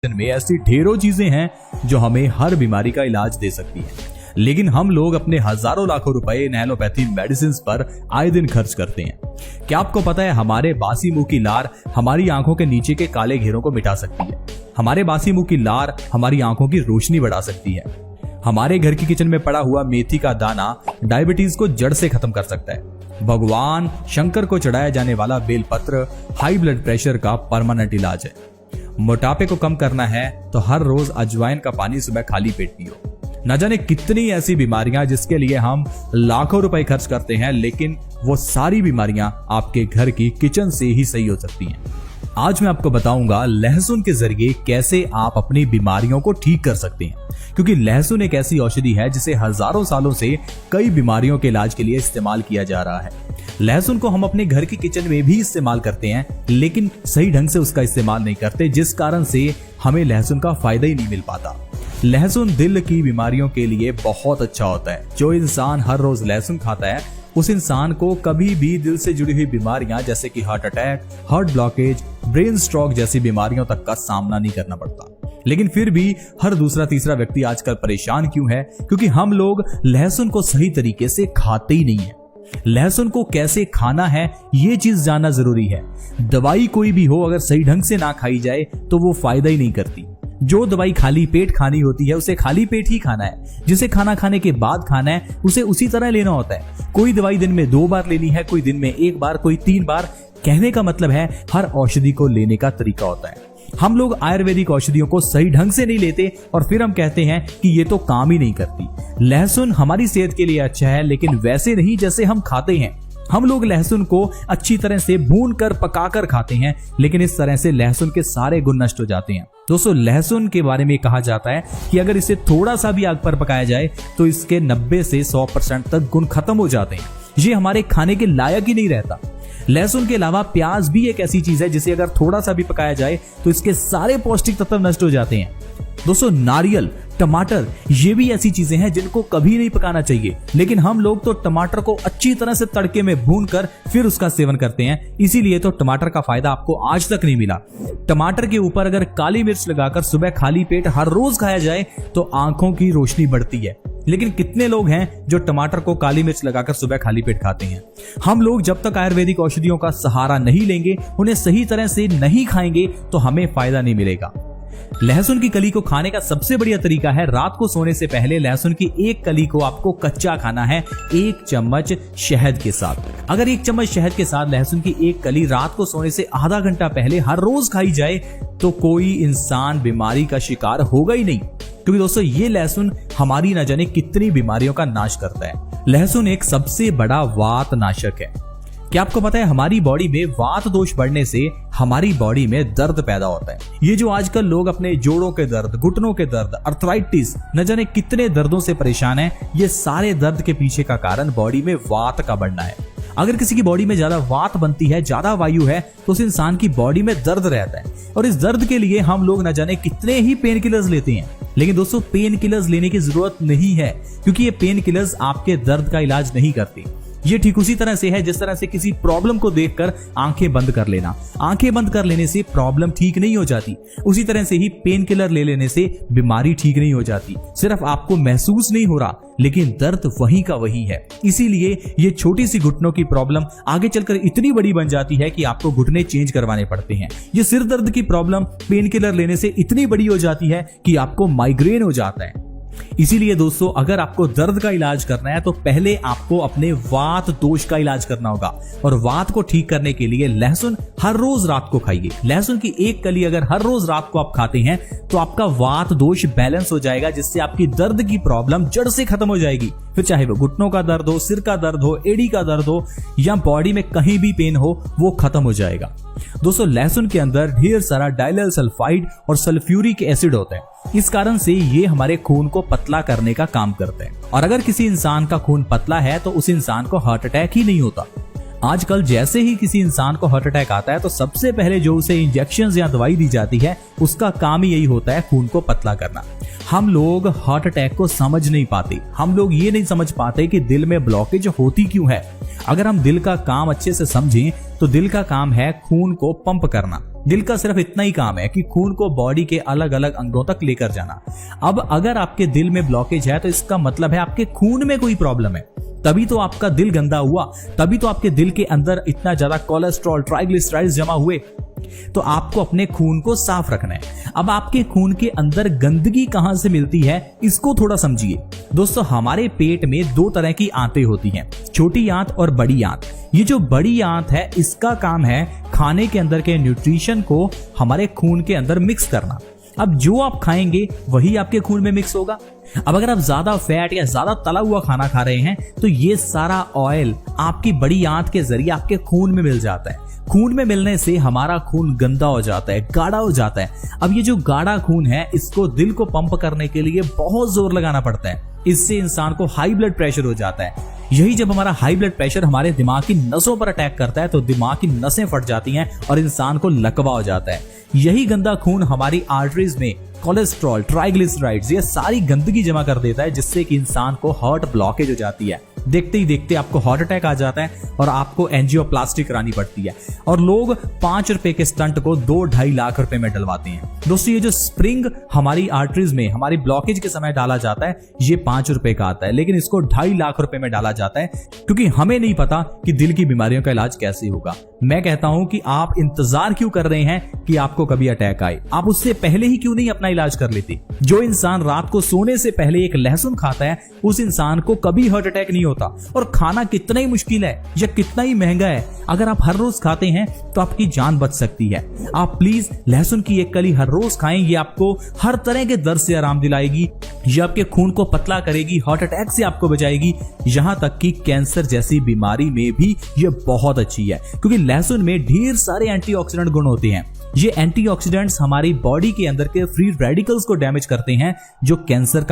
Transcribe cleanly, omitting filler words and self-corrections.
में ऐसी ढेरों चीजें हैं जो हमें हर बीमारी का इलाज दे सकती हैं, लेकिन हम लोग अपने हजारों लाखों रुपए एलोपैथी मेडिसिन पर आए दिन खर्च करते हैं। क्या आपको पता है हमारे बासी मुंह की लार हमारी आंखों के नीचे के काले घेरों को मिटा सकती है। हमारे बासी मुंह की लार हमारी आंखों की रोशनी बढ़ा सकती है। हमारे घर की किचन में पड़ा हुआ मेथी का दाना डायबिटीज को जड़ से खत्म कर सकता है। भगवान शंकर को चढ़ाया जाने वाला बेलपत्र हाई ब्लड प्रेशर का परमानेंट इलाज है। मोटापे को कम करना है तो हर रोज अजवाइन का पानी सुबह खाली पेट पियो। न जाने कितनी ऐसी बीमारियां जिसके लिए हम लाखों रुपए खर्च करते हैं, लेकिन वो सारी बीमारियां आपके घर की किचन से ही सही हो सकती हैं। आज मैं आपको बताऊंगा लहसुन के जरिए कैसे आप अपनी बीमारियों को ठीक कर सकते हैं, क्योंकि लहसुन एक ऐसी औषधि है जिसे हजारों सालों से कई बीमारियों के इलाज के लिए इस्तेमाल किया जा रहा है। लहसुन को हम अपने घर की किचन में भी इस्तेमाल करते हैं, लेकिन सही ढंग से उसका इस्तेमाल नहीं करते, जिस कारण से हमें लहसुन का फायदा ही नहीं मिल पाता। लहसुन दिल की बीमारियों के लिए बहुत अच्छा होता है। जो इंसान हर रोज लहसुन खाता है उस इंसान को कभी भी दिल से जुड़ी हुई बीमारियां जैसे कि heart attack, heart blockage, brain stroke जैसी बीमारियों तक का सामना नहीं करना पड़ता। लेकिन फिर भी हर दूसरा तीसरा व्यक्ति आजकल परेशान क्यों है? क्योंकि हम लोग लहसुन को सही तरीके से खाते ही नहीं है। लहसुन को कैसे खाना है ये चीज जानना जरूरी है। दवाई कोई भी हो, अगर सही ढंग से ना खाई जाए तो वो फायदा ही नहीं करती। जो दवाई खाली पेट खानी होती है उसे खाली पेट ही खाना है। जिसे खाना खाने के बाद खाना है उसे उसी तरह लेना होता है। कोई दवाई दिन में 2 बार लेनी है, कोई दिन में 1 बार, कोई 3 बार। कहने का मतलब है हर औषधि को लेने का तरीका होता है। हम लोग आयुर्वेदिक औषधियों को सही ढंग से नहीं लेते और फिर हम कहते हैं कि ये तो काम ही नहीं करती। लहसुन हमारी सेहत के लिए अच्छा है, लेकिन वैसे नहीं जैसे हम खाते हैं। हम लोग लहसुन को अच्छी तरह से भून कर पका कर खाते हैं, लेकिन इस तरह से लहसुन के सारे गुण नष्ट हो जाते हैं। दोस्तों, लहसुन के बारे में कहा जाता है कि अगर इसे थोड़ा सा भी आग पर पकाया जाए तो इसके 90 से 100% तक गुण खत्म हो जाते हैं। ये हमारे खाने के लायक ही नहीं रहता। लहसुन के अलावा प्याज भी एक ऐसी चीज है जिसे अगर थोड़ा सा भी पकाया जाए तो इसके सारे पौष्टिक तत्व नष्ट हो जाते हैं। दोस्तों, नारियल, टमाटर ये भी ऐसी चीजें हैं जिनको कभी नहीं पकाना चाहिए, लेकिन हम लोग तो टमाटर को अच्छी तरह से तड़के में भूनकर फिर उसका सेवन करते हैं। इसीलिए तो टमाटर का फायदा आपको आज तक नहीं मिला। टमाटर के ऊपर अगर काली मिर्च लगाकर सुबह खाली पेट हर रोज खाया जाए तो आंखों की रोशनी बढ़ती है। लेकिन कितने लोग हैं जो टमाटर को काली मिर्च लगाकर सुबह खाली पेट खाते हैं? हम लोग जब तक आयुर्वेदिक औषधियों का सहारा नहीं लेंगे, उन्हें सही तरह से नहीं खाएंगे तो हमें फायदा नहीं मिलेगा। लहसुन की कली को खाने का सबसे बढ़िया तरीका है रात को सोने से पहले लहसुन की एक कली को आपको कच्चा खाना है 1 चम्मच शहद के साथ। अगर 1 चम्मच शहद के साथ लहसुन की एक कली रात को सोने से आधा घंटा पहले हर रोज खाई जाए तो कोई इंसान बीमारी का शिकार होगा ही नहीं, क्योंकि दोस्तों ये लहसुन हमारी न जाने कितनी बीमारियों का नाश करता है। लहसुन एक सबसे बड़ा वात नाशक है। क्या आपको पता है हमारी बॉडी में वात दोष बढ़ने से हमारी बॉडी में दर्द पैदा होता है। ये जो आजकल लोग अपने जोड़ों के दर्द, घुटनों के दर्द, अर्थराइटिस, न जाने कितने दर्दों से परेशान हैं, ये सारे दर्द के पीछे का कारण बॉडी में वात का बढ़ना है। अगर किसी की बॉडी में ज्यादा वात बनती है, ज्यादा वायु है, तो उस इंसान की बॉडी में दर्द रहता है और इस दर्द के लिए हम लोग न जाने कितने ही पेन किलर्स लेते हैं। लेकिन दोस्तों, पेन किलर्स लेने की जरूरत नहीं है, क्योंकि ये पेन किलर्स आपके दर्द का इलाज नहीं करते। ये ठीक उसी तरह से है जिस तरह से किसी प्रॉब्लम को देखकर आंखें बंद कर लेना। आंखें बंद कर लेने से प्रॉब्लम ठीक नहीं हो जाती। उसी तरह से ही पेन किलर ले लेने से बीमारी ठीक नहीं हो जाती। सिर्फ आपको महसूस नहीं हो रहा, लेकिन दर्द वही का वही है। इसीलिए ये छोटी सी घुटनों की प्रॉब्लम आगे चलकर इतनी बड़ी बन जाती है कि आपको घुटने चेंज करवाने पड़ते हैं। ये सिर दर्द की प्रॉब्लम पेन किलर लेने से इतनी बड़ी हो जाती है कि आपको माइग्रेन हो जाता है। इसीलिए दोस्तों, अगर आपको दर्द का इलाज करना है तो पहले आपको अपने वात दोष का इलाज करना होगा, और वात को ठीक करने के लिए लहसुन हर रोज रात को खाइए। लहसुन की एक कली अगर हर रोज रात को आप खाते हैं तो आपका वात दोष बैलेंस हो जाएगा, जिससे आपकी दर्द की प्रॉब्लम जड़ से खत्म हो जाएगी। फिर चाहे वो घुटनों का दर्द हो, सिर का दर्द हो, एड़ी का दर्द हो या बॉडी में कहीं भी पेन हो, वो खत्म हो जाएगा। दोस्तों, लहसुन के अंदर ढेर सारा डाइलेल सल्फाइड और सल्फ्यूरिक एसिड होता है। इस कारण से ये हमारे खून को पतला करने का काम करते हैं, और अगर किसी इंसान का खून पतला है तो उस इंसान को हार्ट अटैक ही नहीं होता। आजकल जैसे ही किसी इंसान को हार्ट अटैक आता है तो सबसे पहले जो उसे इंजेक्शन या दवाई दी जाती है, उसका काम ही यही होता है खून को पतला करना। हम लोग हार्ट अटैक को समझ नहीं पाते। हम लोग ये नहीं समझ पाते कि दिल में ब्लॉकेज होती क्यों है। अगर हम दिल का काम अच्छे से समझें तो दिल का काम है खून को पंप करना। दिल का सिर्फ इतना ही काम है कि खून को बॉडी के अलग अलग अंगों तक लेकर जाना। अब अगर आपके दिल में ब्लॉकेज है तो इसका मतलब है आपके खून में कोई प्रॉब्लम है, तभी तो आपका दिल गंदा हुआ, तभी तो आपके दिल के अंदर इतना ज्यादा कोलेस्ट्रॉल, ट्राइग्लिसराइड्स जमा हुए। तो आपको अपने खून को साफ रखना है। अब आपके खून के अंदर गंदगी कहां से मिलती है इसको थोड़ा समझिए। दोस्तों, हमारे पेट में दो तरह की आंतें होती हैं, छोटी आंत और बड़ी आंत। ये जो बड़ी आंत है इसका काम है खाने के अंदर के न्यूट्रिशन को हमारे खून के अंदर मिक्स करना। अब जो आप खाएंगे वही आपके खून में मिक्स होगा। अब अगर आप ज्यादा फैट या ज्यादा तला हुआ खाना खा रहे हैं तो ये सारा ऑयल आपकी बड़ी आंत के जरिए आपके खून में मिल जाता है। खून में मिलने से हमारा खून गंदा हो जाता है, गाढ़ा हो जाता है। अब ये जो गाढ़ा खून है इसको दिल को पंप करने के लिए बहुत जोर लगाना पड़ता है। इससे इंसान को हाई ब्लड प्रेशर हो जाता है। यही जब हमारा हाई ब्लड प्रेशर हमारे दिमाग की नसों पर अटैक करता है तो दिमाग की नसें फट जाती हैं और इंसान को लकवा हो जाता है। यही गंदा खून हमारी आर्टरीज में कोलेस्ट्रॉल, ट्राइग्लिसराइड्स, ये सारी गंदगी जमा कर देता है, जिससे कि इंसान को हार्ट ब्लॉकेज हो जाती है। देखते ही देखते आपको हार्ट अटैक आ जाता है और आपको एंजियोप्लास्टी करानी पड़ती है। और लोग 5 रुपए के स्टंट को 2-2.5 लाख रुपए में डलवाते हैं। दोस्तों, ये जो स्प्रिंग हमारी आर्टरीज में हमारी ब्लॉकेज के समय डाला जाता है ये 5 रुपए का आता है, लेकिन इसको 2.5 लाख रुपए में डाला जाता है, क्योंकि हमें नहीं पता कि दिल की बीमारियों का इलाज कैसे होगा। मैं कहता हूं कि आप इंतजार क्यों कर रहे हैं कि आपको कभी अटैक आए? आप उससे पहले ही क्यों नहीं अपना इलाज कर लेते? जो इंसान रात को सोने से पहले एक लहसुन खाता है उस इंसान को कभी हार्ट अटैक नहीं होता। और खाना कितना ही मुश्किल है या कितना ही महंगा है, अगर आप हर रोज खाते हैं तो आपकी जान बच सकती है। आप प्लीज लहसुन की एक कली हर रोज खाएं। ये आपको हर तरह के दर्द से आराम दिलाएगी, ये आपके खून को पतला करेगी, हार्ट अटैक से आपको बचाएगी, यहां तक कि कैंसर जैसी बीमारी में भी ये बहुत अच्छी है, क्योंकि लहसुन में ढेर सारे एंटीऑक्सीडेंट गुण होते हैं। ये एंटीऑक्सीडेंट्स हमारी बॉडी के अंदर के फ्री रेडिकल्स को डैमेज करते हैं जो कैंसर का